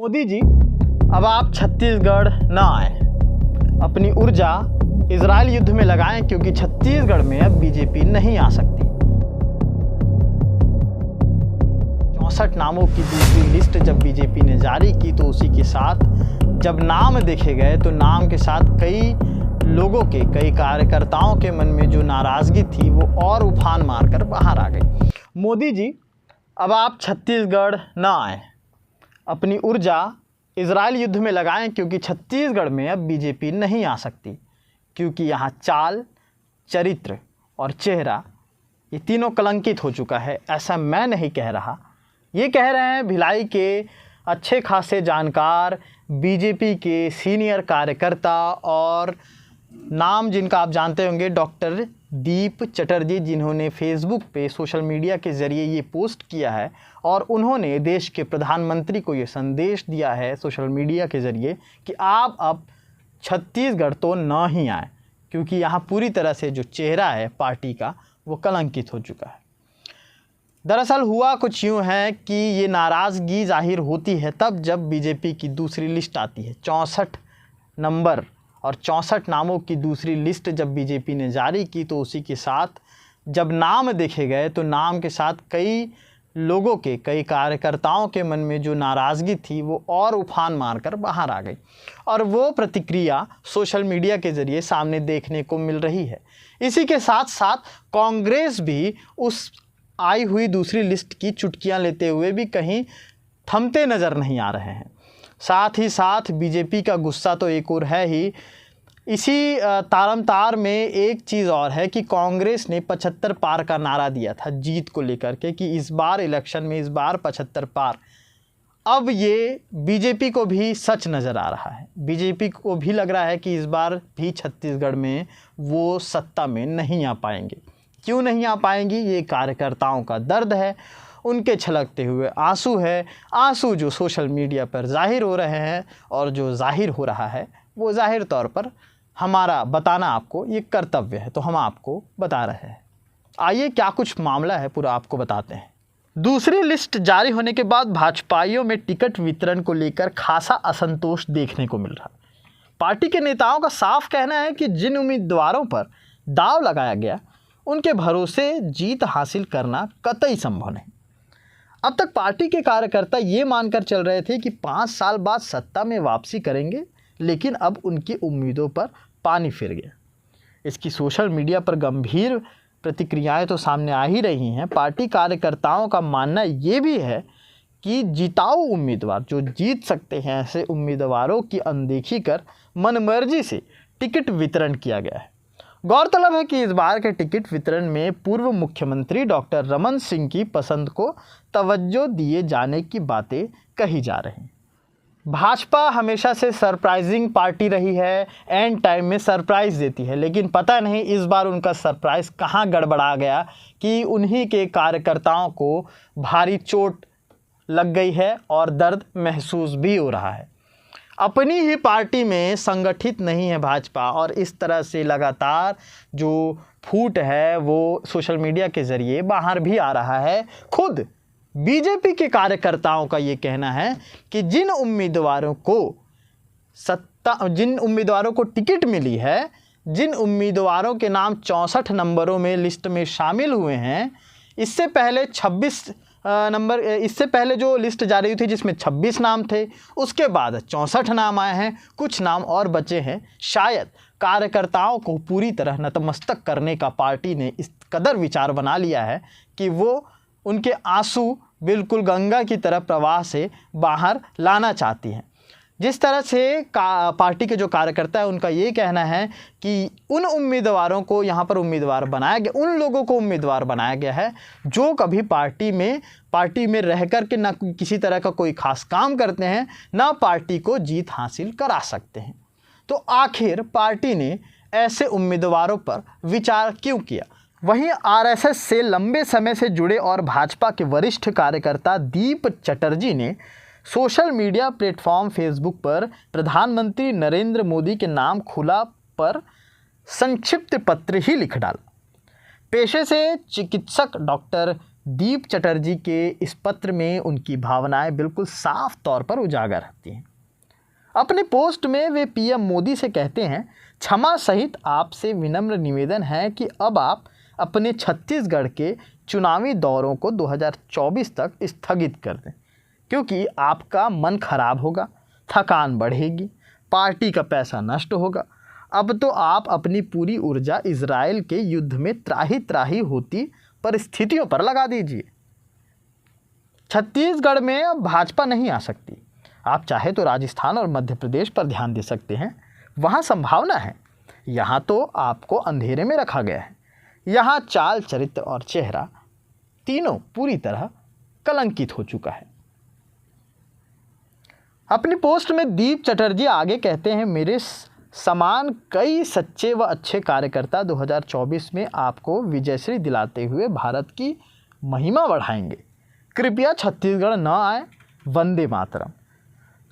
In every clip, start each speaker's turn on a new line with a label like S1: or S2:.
S1: मोदी जी, अब आप छत्तीसगढ़ न आए, अपनी ऊर्जा इजरायल युद्ध में लगाएं, क्योंकि छत्तीसगढ़ में अब बीजेपी नहीं आ सकती। 64 नामों की दूसरी लिस्ट जब बीजेपी ने जारी की तो उसी के साथ जब नाम देखे गए तो नाम के साथ कई लोगों के, कई कार्यकर्ताओं के मन में जो नाराज़गी थी वो और उफान मारकर बाहर आ गई। मोदी जी, अब आप छत्तीसगढ़ न आए, अपनी ऊर्जा इजरायल युद्ध में लगाएं, क्योंकि छत्तीसगढ़ में अब बीजेपी नहीं आ सकती, क्योंकि यहाँ चाल, चरित्र और चेहरा ये तीनों कलंकित हो चुका है। ऐसा मैं नहीं कह रहा, ये कह रहे हैं भिलाई के अच्छे खासे जानकार, बीजेपी के सीनियर कार्यकर्ता और नाम जिनका आप जानते होंगे, डॉक्टर दीप चटर्जी, जिन्होंने फेसबुक पे सोशल मीडिया के ज़रिए ये पोस्ट किया है और उन्होंने देश के प्रधानमंत्री को ये संदेश दिया है सोशल मीडिया के ज़रिए कि आप अब छत्तीसगढ़ तो ना ही आए, क्योंकि यहाँ पूरी तरह से जो चेहरा है पार्टी का वो कलंकित हो चुका है। दरअसल हुआ कुछ यूँ है कि ये नाराज़गी जाहिर होती है तब जब बीजेपी की दूसरी लिस्ट आती है। 64 नंबर और 64 नामों की दूसरी लिस्ट जब बीजेपी ने जारी की तो उसी के साथ जब नाम देखे गए तो नाम के साथ कई लोगों के, कई कार्यकर्ताओं के मन में जो नाराज़गी थी वो और उफान मारकर बाहर आ गई और वो प्रतिक्रिया सोशल मीडिया के ज़रिए सामने देखने को मिल रही है। इसी के साथ साथ कांग्रेस भी उस आई हुई दूसरी लिस्ट की चुटकियां लेते हुए भी कहीं थमते नज़र नहीं आ रहे हैं। साथ ही साथ बीजेपी का गुस्सा तो एक और है ही। इसी तारमतार में एक चीज़ और है कि कांग्रेस ने 75 पार का नारा दिया था जीत को लेकर के कि इस बार इलेक्शन में, इस बार 75 पार। अब ये बीजेपी को भी सच नज़र आ रहा है। बीजेपी को भी लग रहा है कि इस बार भी छत्तीसगढ़ में वो सत्ता में नहीं आ पाएंगे। क्यों नहीं आ पाएंगी? ये कार्यकर्ताओं का दर्द है, उनके छलकते हुए आंसू है, आंसू जो सोशल मीडिया पर जाहिर हो रहे हैं और जो जाहिर हो रहा है वो जाहिर तौर पर हमारा बताना आपको ये कर्तव्य है, तो हम आपको बता रहे हैं। आइए क्या कुछ मामला है पूरा आपको बताते हैं। दूसरी लिस्ट जारी होने के बाद भाजपाइयों में टिकट वितरण को लेकर खासा असंतोष देखने को मिल रहा। पार्टी के नेताओं का साफ कहना है कि जिन उम्मीदवारों पर दाव लगाया गया उनके भरोसे जीत हासिल करना कतई संभव नहीं। अब तक पार्टी के कार्यकर्ता ये मानकर चल रहे थे कि 5 साल बाद सत्ता में वापसी करेंगे, लेकिन अब उनकी उम्मीदों पर पानी फिर गया। इसकी सोशल मीडिया पर गंभीर प्रतिक्रियाएं तो सामने आ ही रही हैं। पार्टी कार्यकर्ताओं का मानना ये भी है कि जिताऊ उम्मीदवार जो जीत सकते हैं, ऐसे उम्मीदवारों की अनदेखी कर मनमर्जी से टिकट वितरण किया गया है। गौरतलब है कि इस बार के टिकट वितरण में पूर्व मुख्यमंत्री डॉक्टर रमन सिंह की पसंद को तवज्जो दिए जाने की बातें कही जा रही हैं। भाजपा हमेशा से सरप्राइजिंग पार्टी रही है, एंड टाइम में सरप्राइज़ देती है, लेकिन पता नहीं इस बार उनका सरप्राइज़ कहाँ गड़बड़ा गया कि उन्हीं के कार्यकर्ताओं को भारी चोट लग गई है और दर्द महसूस भी हो रहा है। अपनी ही पार्टी में संगठित नहीं है भाजपा और इस तरह से लगातार जो फूट है वो सोशल मीडिया के ज़रिए बाहर भी आ रहा है। खुद बीजेपी के कार्यकर्ताओं का ये कहना है कि जिन उम्मीदवारों को टिकट मिली है, जिन उम्मीदवारों के नाम 64 नंबरों में लिस्ट में शामिल हुए हैं, इससे पहले 26 नंबर, इससे पहले जो लिस्ट जारी हुई थी जिसमें 26 नाम थे, उसके बाद 64 नाम आए हैं, कुछ नाम और बचे हैं। शायद कार्यकर्ताओं को पूरी तरह नतमस्तक करने का पार्टी ने इस कदर विचार बना लिया है कि वो उनके आंसू बिल्कुल गंगा की तरह प्रवाह से बाहर लाना चाहती हैं। जिस तरह से पार्टी के जो कार्यकर्ता है उनका ये कहना है कि उन उम्मीदवारों को यहाँ पर उम्मीदवार बनाया गया, उन लोगों को उम्मीदवार बनाया गया है जो कभी पार्टी में रह कर के ना किसी तरह का कोई खास काम करते हैं, ना पार्टी को जीत हासिल करा सकते हैं। तो आखिर पार्टी ने ऐसे उम्मीदवारों पर विचार क्यों किया? वहीं आरएसएस से लंबे समय से जुड़े और भाजपा के वरिष्ठ कार्यकर्ता दीप चटर्जी ने सोशल मीडिया प्लेटफॉर्म फेसबुक पर प्रधानमंत्री नरेंद्र मोदी के नाम खुला पर संक्षिप्त पत्र ही लिख डाला। पेशे से चिकित्सक डॉक्टर दीप चटर्जी के इस पत्र में उनकी भावनाएं बिल्कुल साफ तौर पर उजागर रहती हैं। अपने पोस्ट में वे पीएम मोदी से कहते हैं, क्षमा सहित आपसे विनम्र निवेदन है कि अब आप अपने छत्तीसगढ़ के चुनावी दौरों को 2024 तक स्थगित कर दें, क्योंकि आपका मन खराब होगा, थकान बढ़ेगी, पार्टी का पैसा नष्ट होगा। अब तो आप अपनी पूरी ऊर्जा इजराइल के युद्ध में त्राही त्राही होती परिस्थितियों पर लगा दीजिए। छत्तीसगढ़ में अब भाजपा नहीं आ सकती। आप चाहे तो राजस्थान और मध्य प्रदेश पर ध्यान दे सकते हैं, वहाँ संभावना है। यहाँ तो आपको अंधेरे में रखा गया है। यहाँ चाल, चरित्र और चेहरा तीनों पूरी तरह कलंकित हो चुका है। अपनी पोस्ट में दीप चटर्जी आगे कहते हैं, मेरे समान कई सच्चे व अच्छे कार्यकर्ता 2024 में आपको विजयश्री दिलाते हुए भारत की महिमा बढ़ाएंगे। कृपया छत्तीसगढ़ न आए। वंदे मातरम।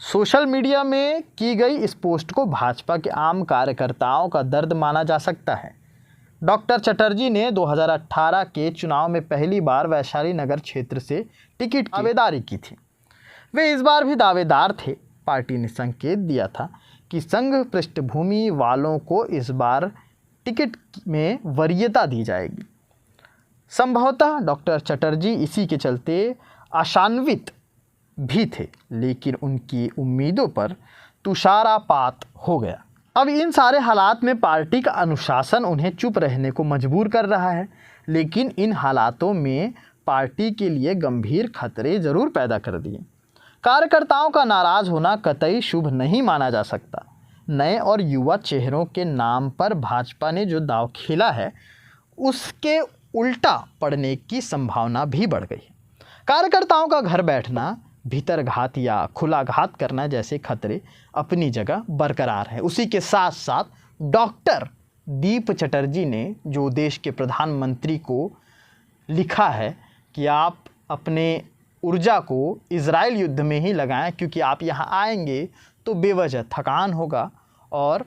S1: सोशल मीडिया में की गई इस पोस्ट को भाजपा के आम कार्यकर्ताओं का दर्द माना जा सकता है। डॉक्टर चटर्जी ने 2018 के चुनाव में पहली बार वैशाली नगर क्षेत्र से टिकट की दावेदारी की थी। वे इस बार भी दावेदार थे। पार्टी ने संकेत दिया था कि संघ पृष्ठभूमि वालों को इस बार टिकट में वरीयता दी जाएगी। संभवतः डॉक्टर चटर्जी इसी के चलते आशान्वित भी थे, लेकिन उनकी उम्मीदों पर तुषारपात हो गया। अब इन सारे हालात में पार्टी का अनुशासन उन्हें चुप रहने को मजबूर कर रहा है, लेकिन इन हालातों में पार्टी के लिए गंभीर खतरे जरूर पैदा कर दिए। कार्यकर्ताओं का नाराज होना कतई शुभ नहीं माना जा सकता। नए और युवा चेहरों के नाम पर भाजपा ने जो दांव खेला है, उसके उल्टा पड़ने की संभावना भी बढ़ गई है। कार्यकर्ताओं का घर बैठना, भीतरघात या खुलाघात करना जैसे खतरे अपनी जगह बरकरार है। उसी के साथ साथ डॉक्टर दीप चटर्जी ने जो देश के प्रधानमंत्री को लिखा है कि आप अपने ऊर्जा को इजराइल युद्ध में ही लगाएं, क्योंकि आप यहाँ आएंगे तो बेवजह थकान होगा और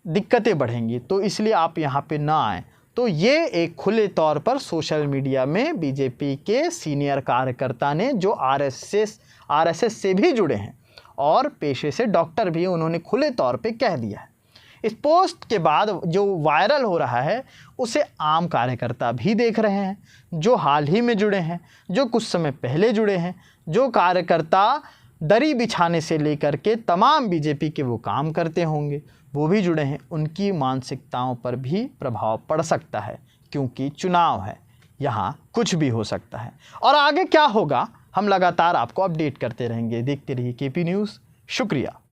S1: दिक्कतें बढ़ेंगी, तो इसलिए आप यहाँ पे ना आएँ। तो ये एक खुले तौर पर सोशल मीडिया में बीजेपी के सीनियर कार्यकर्ता ने, जो आरएसएस से भी जुड़े हैं और पेशे से डॉक्टर भी, उन्होंने खुले तौर पे कह दिया है। इस पोस्ट के बाद जो वायरल हो रहा है उसे आम कार्यकर्ता भी देख रहे हैं, जो हाल ही में जुड़े हैं, जो कुछ समय पहले जुड़े हैं, जो कार्यकर्ता दरी बिछाने से लेकर के तमाम बीजेपी के वो काम करते होंगे, वो भी जुड़े हैं। उनकी मानसिकताओं पर भी प्रभाव पड़ सकता है, क्योंकि चुनाव है, यहाँ कुछ भी हो सकता है। और आगे क्या होगा हम लगातार आपको अपडेट करते रहेंगे। देखते रहिए केपी न्यूज़। शुक्रिया।